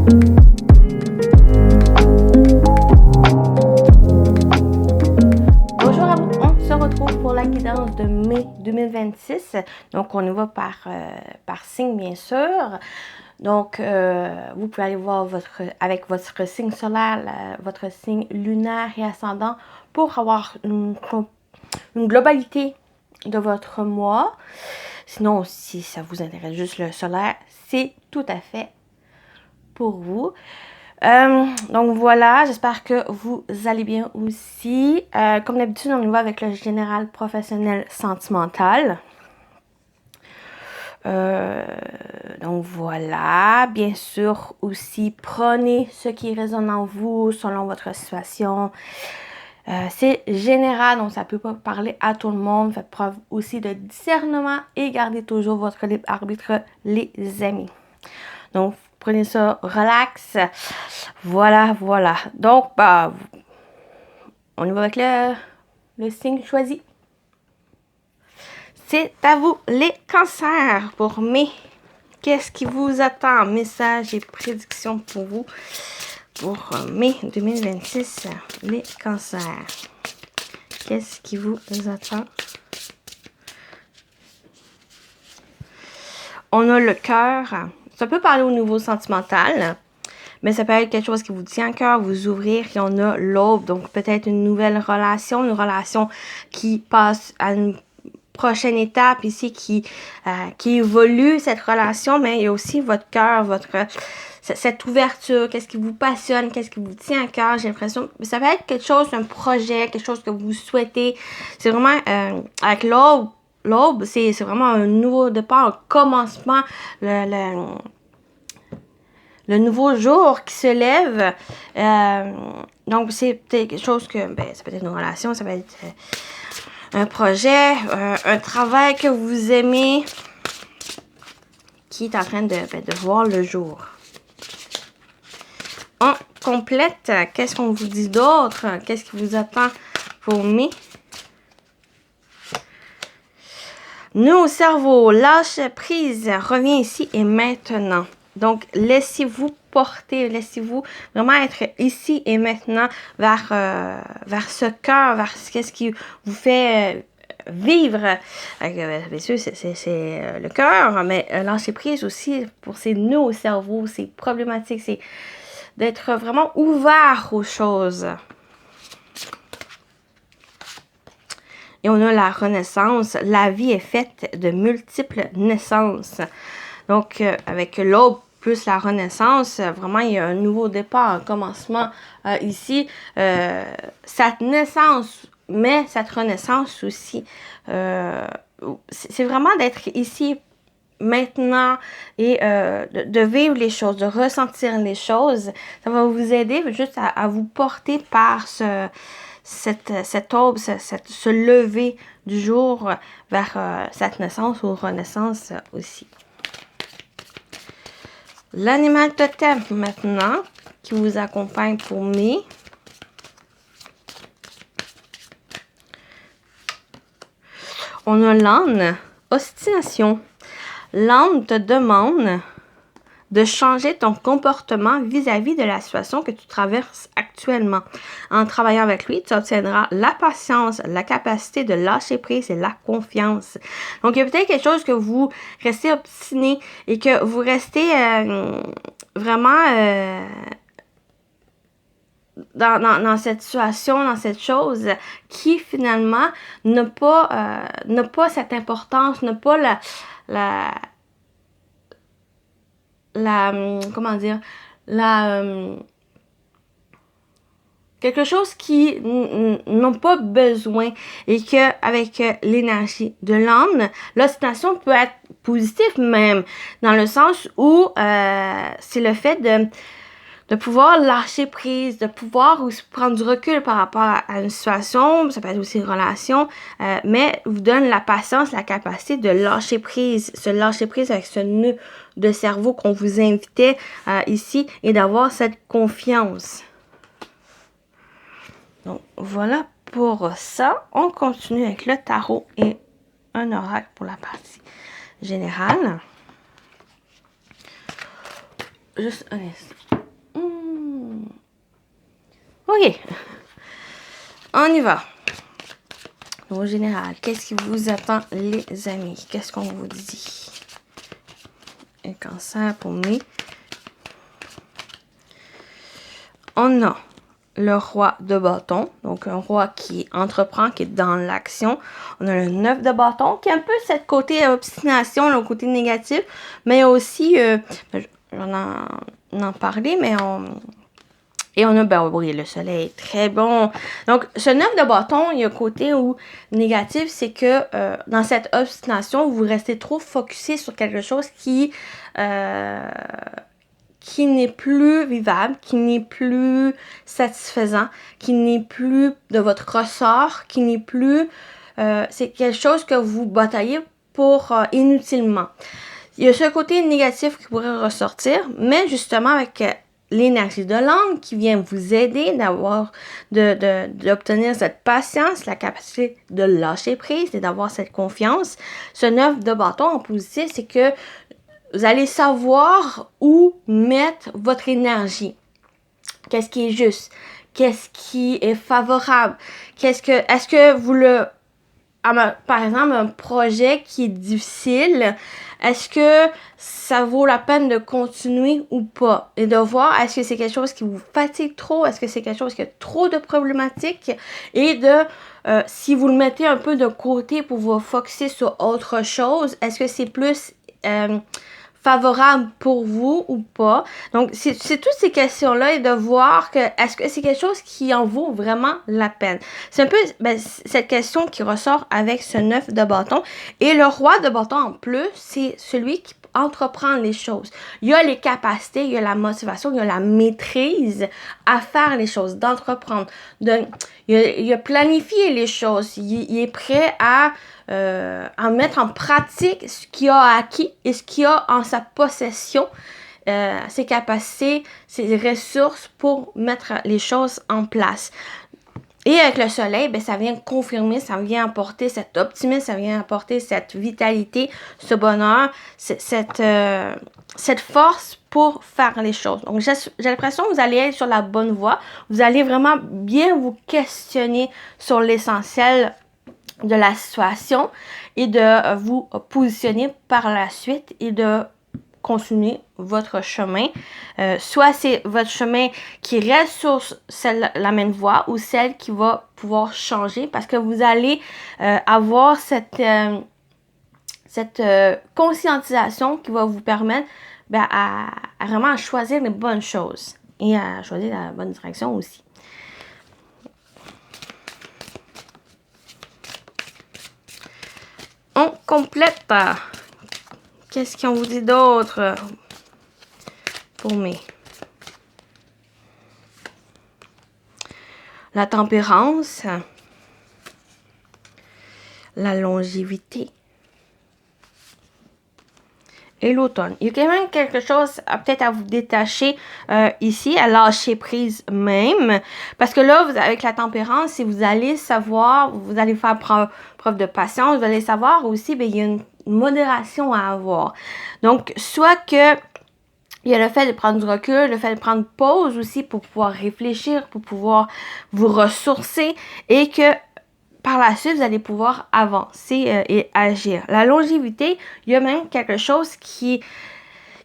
Bonjour à vous, on se retrouve pour la guidance de mai 2026. Donc, on y va par signe, bien sûr. Donc, vous pouvez aller voir avec votre signe solaire, votre signe lunaire et ascendant pour avoir une globalité de votre mois. Sinon, si ça vous intéresse juste le solaire, c'est tout à fait pour vous. Donc voilà, j'espère que vous allez bien aussi. Comme d'habitude, on y va avec le général professionnel sentimental. Donc voilà, bien sûr aussi, prenez ce qui résonne en vous selon votre situation. C'est général, donc ça peut pas parler à tout le monde. Faites preuve aussi de discernement et gardez toujours votre libre arbitre, les amis. Donc, prenez ça relax. Voilà. Donc, on y va avec le signe choisi. C'est à vous, les cancers, pour mai. Qu'est-ce qui vous attend? Messages et prédictions pour vous pour mai 2026. Les cancers. Qu'est-ce qui vous attend? On a le cœur. Ça peut parler au niveau sentimental, mais ça peut être quelque chose qui vous tient à cœur, vous ouvrir. Et on a l'aube, donc peut-être une nouvelle relation, une relation qui passe à une prochaine étape ici, qui évolue cette relation, mais il y a aussi votre cœur, cette ouverture, qu'est-ce qui vous passionne, qu'est-ce qui vous tient à cœur. J'ai l'impression que ça peut être quelque chose, un projet, quelque chose que vous souhaitez. C'est vraiment, avec l'aube, c'est vraiment un nouveau départ, un commencement, le nouveau jour qui se lève. Donc, c'est peut-être quelque chose que, ça peut être une relation, ça peut être un projet, un travail que vous aimez qui est en train de voir le jour. On complète. Qu'est-ce qu'on vous dit d'autre? Qu'est-ce qui vous attend pour mai? Nous, au cerveau, lâche prise, reviens ici et maintenant. Donc, laissez-vous porter, laissez-vous vraiment être ici et maintenant vers ce cœur, vers ce qui vous fait vivre. Bien sûr, c'est le cœur, mais lâcher prise aussi pour ces nœuds au cerveau, ces problématiques, c'est d'être vraiment ouvert aux choses. Et on a la renaissance. La vie est faite de multiples naissances. Donc, avec l'aube plus la renaissance, vraiment, il y a un nouveau départ, un commencement ici. Cette naissance, mais cette renaissance aussi, c'est vraiment d'être ici maintenant et de vivre les choses, de ressentir les choses. Ça va vous aider juste à vous porter par cette aube, ce lever du jour vers cette naissance ou renaissance aussi. L'animal totem maintenant qui vous accompagne pour mai. On a l'âne, ostination. L'âne te demande de changer ton comportement vis-à-vis de la situation que tu traverses actuellement. En travaillant avec lui, tu obtiendras la patience, la capacité de lâcher prise et la confiance. Donc, il y a peut-être quelque chose que vous restez obstiné et que vous restez vraiment dans cette situation, dans cette chose qui finalement n'a pas cette importance, n'a pas quelque chose qui n'ont pas besoin et que avec l'énergie de l'âme, l'ostination peut être positive même dans le sens où c'est le fait de pouvoir lâcher prise, de pouvoir aussi prendre du recul par rapport à une situation, ça peut être aussi une relation, mais vous donne la patience, la capacité de lâcher prise, se lâcher prise avec ce nœud de cerveau qu'on vous invitait ici et d'avoir cette confiance. Donc, voilà pour ça. On continue avec le tarot et un oracle pour la partie générale. Juste un instant. OK. On y va. Au général, qu'est-ce qui vous attend, les amis? Qu'est-ce qu'on vous dit? Un cancer pour mai. On a le roi de bâton, donc un roi qui entreprend, qui est dans l'action. On a le 9 de bâton, qui est un peu cette côté obstination, le côté négatif, mais aussi, on en parlait, mais et on a, ben oui, le soleil est très bon. Donc, ce 9 de bâton, il y a un côté où négatif, c'est que dans cette obstination, vous restez trop focusé sur quelque chose qui n'est plus vivable, qui n'est plus satisfaisant, qui n'est plus de votre ressort, qui n'est plus... c'est quelque chose que vous bataillez pour inutilement. Il y a ce côté négatif qui pourrait ressortir, mais justement avec l'énergie de l'angle qui vient vous aider d'obtenir cette patience, la capacité de lâcher prise et d'avoir cette confiance. Ce 9 de bâton en positif, c'est que vous allez savoir où mettre votre énergie. Qu'est-ce qui est juste? Qu'est-ce qui est favorable? Est-ce que vous par exemple, un projet qui est difficile, est-ce que ça vaut la peine de continuer ou pas? Et de voir, est-ce que c'est quelque chose qui vous fatigue trop? Est-ce que c'est quelque chose qui a trop de problématiques? Et si vous le mettez un peu de côté pour vous focusser sur autre chose, est-ce que c'est plus favorable pour vous ou pas? Donc, c'est toutes ces questions-là et de voir que est-ce que c'est quelque chose qui en vaut vraiment la peine? C'est un peu cette question qui ressort avec ce 9 de bâton. Et le roi de bâton en plus, c'est celui qui entreprend les choses. Il y a les capacités, il y a la motivation, il y a la maîtrise à faire les choses, d'entreprendre. Il a planifié les choses. Il est prêt à mettre en pratique ce qu'il a acquis et ce qu'il a en sa possession, ses capacités, ses ressources pour mettre les choses en place. Et avec le soleil, ben, ça vient confirmer, ça vient apporter cet optimisme, ça vient apporter cette vitalité, ce bonheur, cette force pour faire les choses. Donc, j'ai l'impression que vous allez être sur la bonne voie. Vous allez vraiment bien vous questionner sur l'essentiel de la situation et de vous positionner par la suite et de continuer votre chemin. Soit c'est votre chemin qui reste sur la même voie ou celle qui va pouvoir changer parce que vous allez avoir cette conscientisation qui va vous permettre à vraiment choisir les bonnes choses et à choisir la bonne direction aussi. On complète. Qu'est-ce qu'on vous dit d'autre pour mai? La tempérance, la longévité et l'automne. Il y a quand même quelque chose peut-être à vous détacher ici, à lâcher prise même. Parce que là, avec la tempérance, si vous allez savoir, vous allez faire preuve de patience, vous allez savoir aussi, il y a une modération à avoir. Donc, soit que il y a le fait de prendre du recul, le fait de prendre pause aussi pour pouvoir réfléchir, pour pouvoir vous ressourcer et que par la suite, vous allez pouvoir avancer et agir. La longévité, il y a même quelque chose qui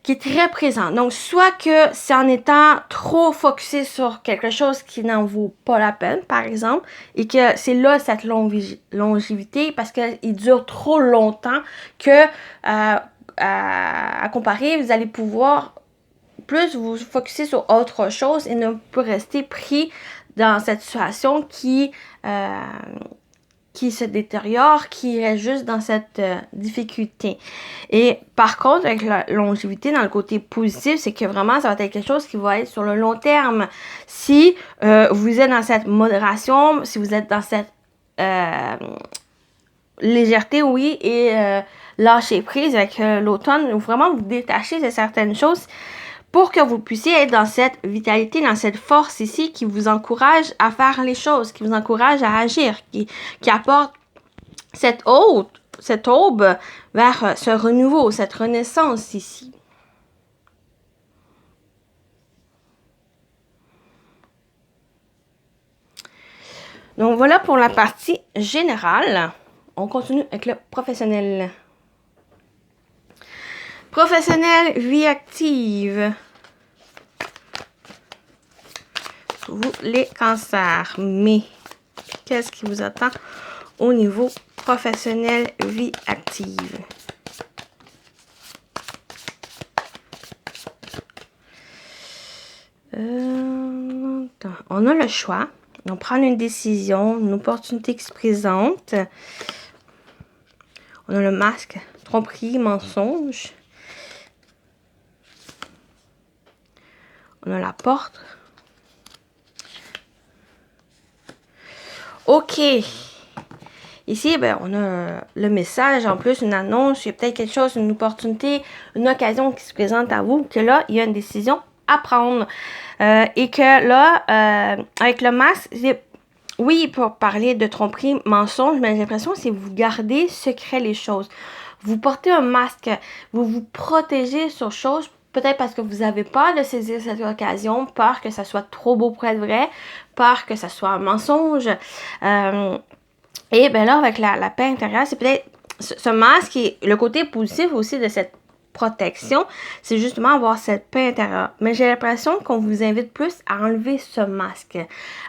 est très présent. Donc, soit que c'est en étant trop focusé sur quelque chose qui n'en vaut pas la peine, par exemple, et que c'est là cette longévité parce qu'il dure trop longtemps que à comparer, vous allez pouvoir plus vous focuser sur autre chose et ne pas rester pris dans cette situation qui se détériore, qui est juste dans cette difficulté. Et par contre, avec la longévité, dans le côté positif, c'est que vraiment, ça va être quelque chose qui va être sur le long terme. Si vous êtes dans cette modération, si vous êtes dans cette légèreté, oui, et lâcher prise avec l'automne, vraiment vous détacher de certaines choses pour que vous puissiez être dans cette vitalité, dans cette force ici qui vous encourage à faire les choses, qui vous encourage à agir, qui apporte cette aube vers ce renouveau, cette renaissance ici. Donc voilà pour la partie générale. On continue avec le professionnel. Professionnel, vie active. Vous, les cancers. Mais qu'est-ce qui vous attend au niveau professionnel, vie active? On a le choix. On prend une décision, une opportunité qui se présente. On a le masque, tromperie, mensonge. On a la porte. OK. Ici, ben, on a le message, en plus, une annonce. Il y a peut-être quelque chose, une opportunité, une occasion qui se présente à vous. Que là, il y a une décision à prendre. Et que là, avec le masque, oui, pour parler de tromperie, mensonge, mais j'ai l'impression que c'est vous gardez secret les choses. Vous portez un masque, vous vous protégez sur choses, peut-être parce que vous avez peur de saisir cette occasion, peur que ça soit trop beau pour être vrai, peur que ça soit un mensonge. Et bien là, avec la paix intérieure, c'est peut-être ce masque et le côté positif aussi de cette protection, c'est justement avoir cette paix intérieure. Mais j'ai l'impression qu'on vous invite plus à enlever ce masque,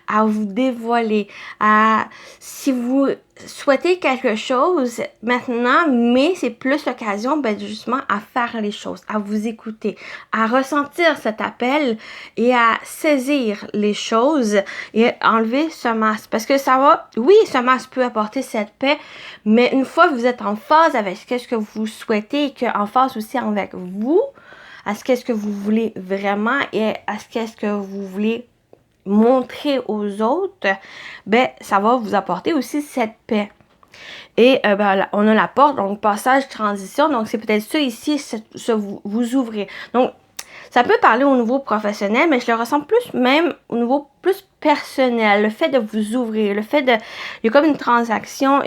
à vous dévoiler, si vous souhaitez quelque chose maintenant, mais c'est plus l'occasion, ben, justement, à faire les choses, à vous écouter, à ressentir cet appel et à saisir les choses et enlever ce masque. Parce que ça va, oui, ce masque peut apporter cette paix, mais une fois que vous êtes en phase avec ce que vous souhaitez et qu'en phase aussi avec vous, à ce qu'est-ce que vous voulez vraiment et à ce qu'est-ce que vous voulez montrer aux autres, ben ça va vous apporter aussi cette paix. Et ben, on a la porte, donc passage, transition, donc c'est peut-être ça ici, vous ouvrez. Donc, ça peut parler au niveau professionnel, mais je le ressens plus même au niveau plus personnel, le fait de vous ouvrir, le fait de... Il y a comme une transition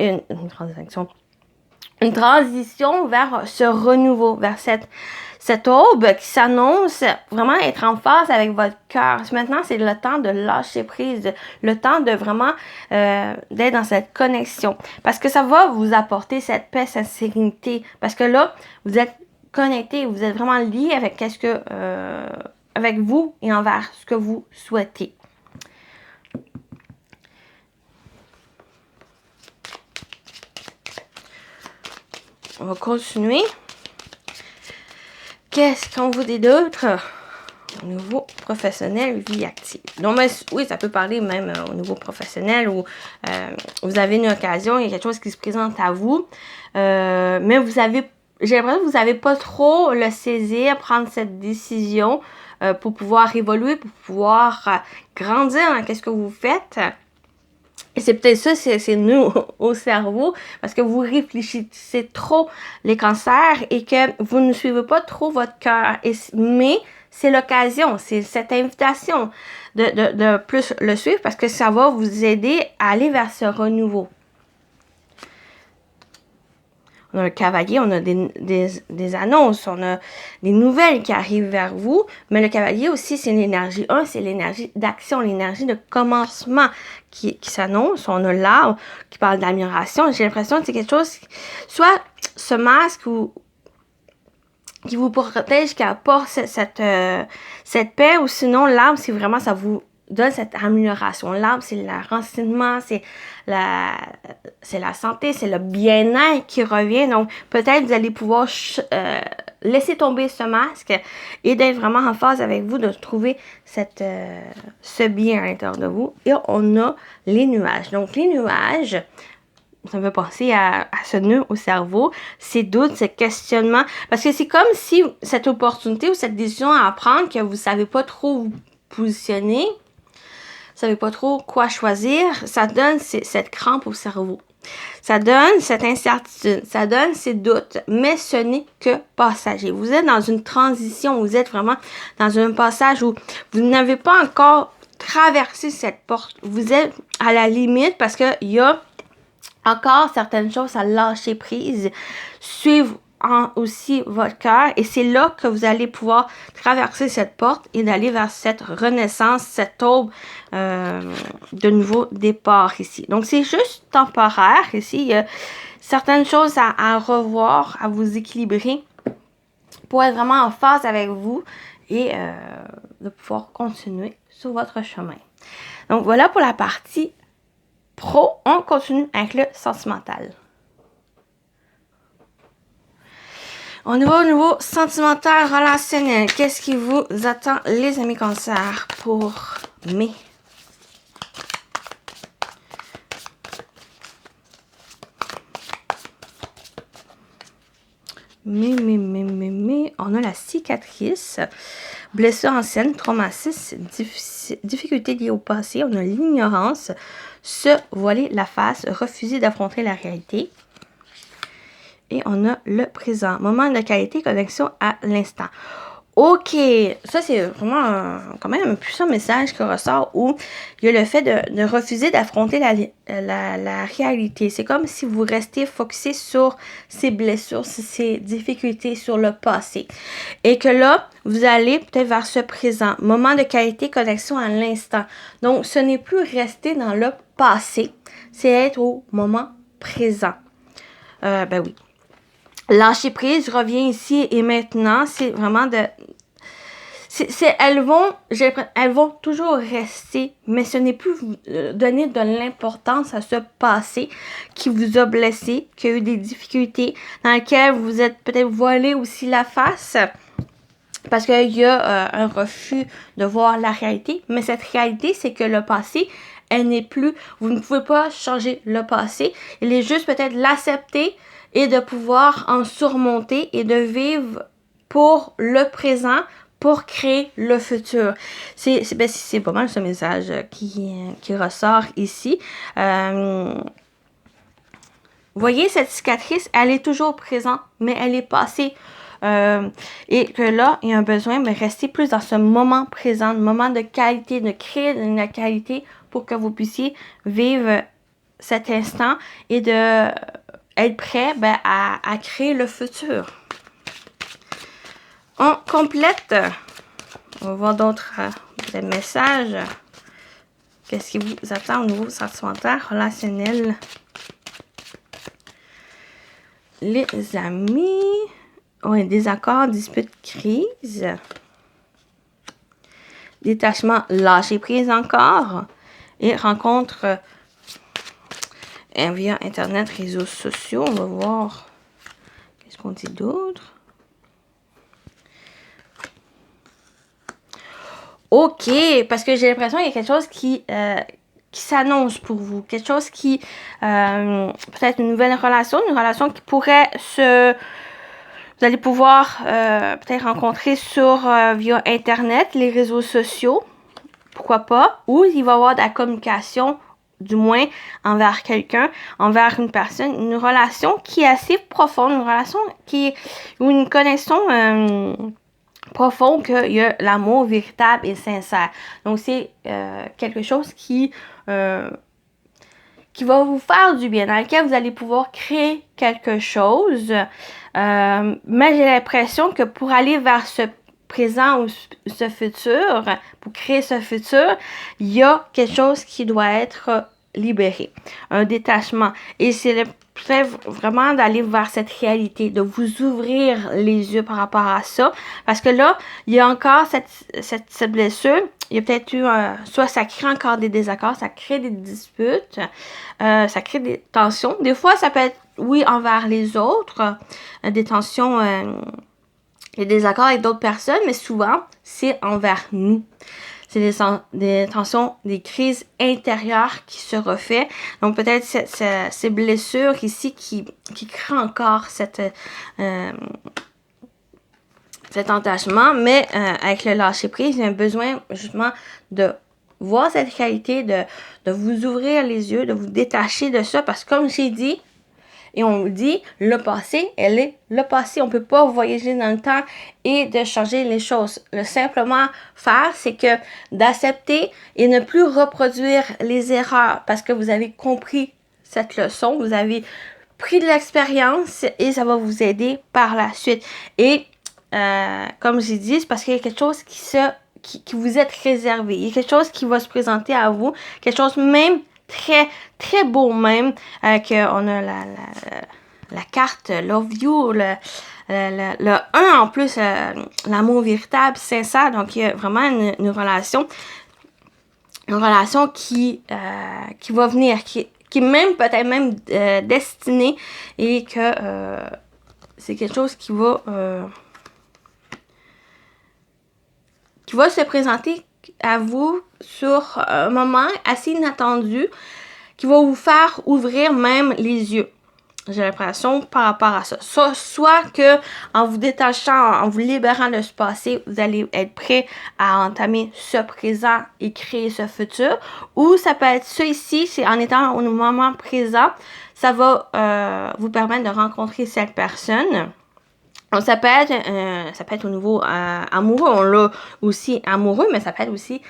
vers ce renouveau, vers cette aube qui s'annonce vraiment être en phase avec votre cœur. Maintenant, c'est le temps de lâcher prise, le temps de vraiment d'être dans cette connexion. Parce que ça va vous apporter cette paix, cette sérénité. Parce que là, vous êtes connecté, vous êtes vraiment lié avec avec vous et envers ce que vous souhaitez. On va continuer. Qu'est-ce qu'on vous dit d'autre au niveau professionnel, vie active? Donc, mais, oui, ça peut parler même au niveau professionnel où vous avez une occasion, il y a quelque chose qui se présente à vous, mais j'ai l'impression que vous n'avez pas trop le saisir, prendre cette décision pour pouvoir évoluer, pour pouvoir grandir dans ce que vous faites. Et c'est peut-être ça, c'est nous au cerveau, parce que vous réfléchissez trop les cancers et que vous ne suivez pas trop votre cœur. Mais c'est l'occasion, c'est cette invitation de plus le suivre parce que ça va vous aider à aller vers ce renouveau. On a le cavalier, on a des annonces, on a des nouvelles qui arrivent vers vous. Mais le cavalier aussi, c'est l'énergie 1, c'est l'énergie d'action, l'énergie de commencement qui s'annonce. On a l'arbre qui parle d'amélioration. J'ai l'impression que c'est quelque chose, soit ce masque qui vous protège, qui apporte cette paix, ou sinon l'arbre, c'est vraiment, ça vous donne cette amélioration. L'arbre, c'est l'enracinement, c'est la santé, c'est le bien-être qui revient. Donc, peut-être vous allez pouvoir laisser tomber ce masque et d'être vraiment en phase avec vous, de trouver ce bien à l'intérieur de vous. Et on a les nuages. Donc, les nuages, ça me fait penser à ce nœud au cerveau, ces doutes, ces questionnements. Parce que c'est comme si cette opportunité ou cette décision à prendre que vous ne savez pas trop vous positionner, vous ne savez pas trop quoi choisir, ça donne cette crampe au cerveau. Ça donne cette incertitude, ça donne ces doutes, mais ce n'est que passager. Vous êtes dans une transition, vous êtes vraiment dans un passage où vous n'avez pas encore traversé cette porte. Vous êtes à la limite parce qu'il y a encore certaines choses à lâcher prise, suivre aussi votre cœur et c'est là que vous allez pouvoir traverser cette porte et d'aller vers cette renaissance, cette aube de nouveau départ ici. Donc, c'est juste temporaire ici. Il y a certaines choses à revoir, à vous équilibrer pour être vraiment en phase avec vous et de pouvoir continuer sur votre chemin. Donc, voilà pour la partie pro. On continue avec le sentimental. On y va au niveau sentimental, relationnel. Qu'est-ce qui vous attend, les amis Cancer, pour mai? Mais, on a la cicatrice, blessure ancienne, traumatisme, difficulté liée au passé, on a l'ignorance, se voiler la face, refuser d'affronter la réalité. Et on a le présent, moment de qualité, connexion à l'instant. Ok, ça c'est vraiment quand même un puissant message qui ressort où il y a le fait de refuser d'affronter la réalité. C'est comme si vous restez focusé sur ces blessures, ces difficultés, sur le passé. Et que là, vous allez peut-être vers ce présent, moment de qualité, connexion à l'instant. Donc, ce n'est plus rester dans le passé, c'est être au moment présent. Ben oui. Lâcher prise, je reviens ici et maintenant, c'est vraiment de... elles vont toujours rester, mais ce n'est plus donner de l'importance à ce passé qui vous a blessé, qui a eu des difficultés, dans lesquelles vous êtes peut-être voilé aussi la face, parce qu'il y a un refus de voir la réalité, mais cette réalité, c'est que le passé, elle n'est plus, vous ne pouvez pas changer le passé, il est juste peut-être l'accepter, et de pouvoir en surmonter et de vivre pour le présent, pour créer le futur. C'est pas mal ce message qui ressort ici. Voyez, cette cicatrice, elle est toujours présente, mais elle est passée. Et que là, il y a un besoin de rester plus dans ce moment présent, le moment de qualité, de créer une qualité pour que vous puissiez vivre cet instant et de être prêt à créer le futur. On complète. On va voir d'autres messages. Qu'est-ce qui vous attend au niveau sentimental, relationnel? Les amis. Oui, désaccord, dispute, crise. Détachement, lâcher prise encore. Et rencontre via Internet, réseaux sociaux. On va voir. Qu'est-ce qu'on dit d'autre? Ok, parce que j'ai l'impression qu'il y a quelque chose qui s'annonce pour vous. Quelque chose qui... peut-être une nouvelle relation. Une relation qui pourrait se... Vous allez pouvoir peut-être rencontrer via Internet, les réseaux sociaux. Pourquoi pas? Ou il va y avoir de la communication, du moins envers quelqu'un, envers une personne, une relation qui est assez profonde, une relation ou une connexion profonde, qu'il y a l'amour véritable et sincère. Donc c'est quelque chose qui va vous faire du bien, dans lequel vous allez pouvoir créer quelque chose. Mais j'ai l'impression que pour aller vers ce présent ou ce futur, pour créer ce futur, il y a quelque chose qui doit être libéré, un détachement. Et c'est le fait vraiment d'aller vers cette réalité, de vous ouvrir les yeux par rapport à ça, parce que là, il y a encore cette blessure, il y a peut-être eu, soit ça crée encore des désaccords, ça crée des disputes, ça crée des tensions. Des fois, ça peut être, oui, envers les autres, des tensions, des désaccords avec d'autres personnes, mais souvent, c'est envers nous. C'est des tensions, des crises intérieures qui se refait. Donc, peut-être ces blessures ici qui créent encore cet attachement. Mais avec le lâcher-prise, il y a un besoin justement de voir cette réalité, de vous ouvrir les yeux, de vous détacher de ça. Parce que comme j'ai dit, et on dit, le passé, elle est le passé. On ne peut pas voyager dans le temps et de changer les choses. Le simplement faire, c'est que d'accepter et ne plus reproduire les erreurs parce que vous avez compris cette leçon. Vous avez pris de l'expérience et ça va vous aider par la suite. Et comme j'ai dit, c'est parce qu'il y a quelque chose qui vous est réservé. Il y a quelque chose qui va se présenter à vous, quelque chose même très, très beau même, qu'on a la carte Love You, le 1 en plus, l'amour véritable, sincère. Donc, il y a vraiment une relation qui va venir, qui est même peut-être même destinée et que c'est quelque chose qui va se présenter à vous sur un moment assez inattendu qui va vous faire ouvrir même les yeux. J'ai l'impression par rapport à ça. Soit que en vous détachant, en vous libérant de ce passé, vous allez être prêt à entamer ce présent et créer ce futur. Ou ça peut être ça ici, c'est en étant au moment présent, ça va vous permettre de rencontrer cette personne. Donc, ça peut être au niveau amoureux, on l'a aussi amoureux, mais ça peut être aussi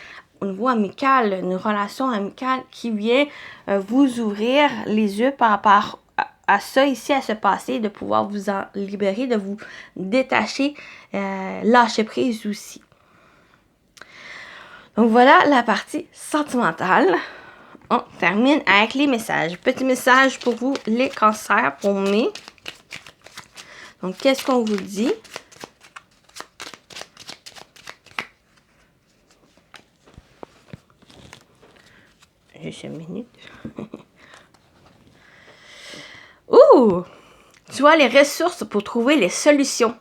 au niveau amical, une relation amicale qui vient vous ouvrir les yeux par rapport à ça ici, à ce passé, de pouvoir vous en libérer, de vous détacher, lâcher prise aussi. Donc voilà la partie sentimentale. On termine avec les messages. Petit message pour vous, les cancers, pour mai. Donc, qu'est-ce qu'on vous dit? Juste une minute. Ouh! Tu as les ressources pour trouver les solutions.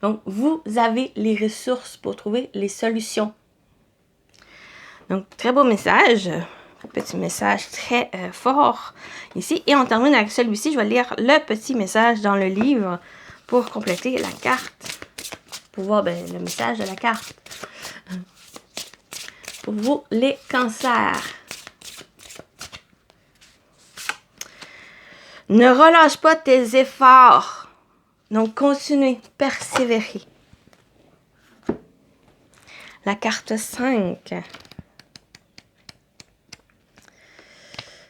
Donc, vous avez les ressources pour trouver les solutions. Donc, très beau message. Un petit message très fort ici. Et on termine avec celui-ci. Je vais lire le petit message dans le livre pour compléter la carte. Pour voir le message de la carte. Pour vous, les cancers. Ne relâche pas tes efforts. Donc, continuez, persévérez. La carte 5.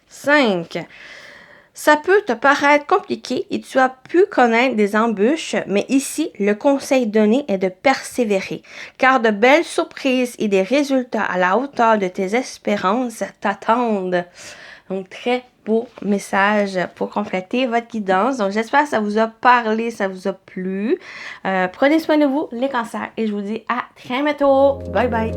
5. Ça peut te paraître compliqué et tu as pu connaître des embûches, mais ici, le conseil donné est de persévérer, car de belles surprises et des résultats à la hauteur de tes espérances t'attendent. Donc, très beau message pour compléter votre guidance. Donc, j'espère que ça vous a parlé, ça vous a plu. Prenez soin de vous, les cancers, et je vous dis à très bientôt. Bye bye!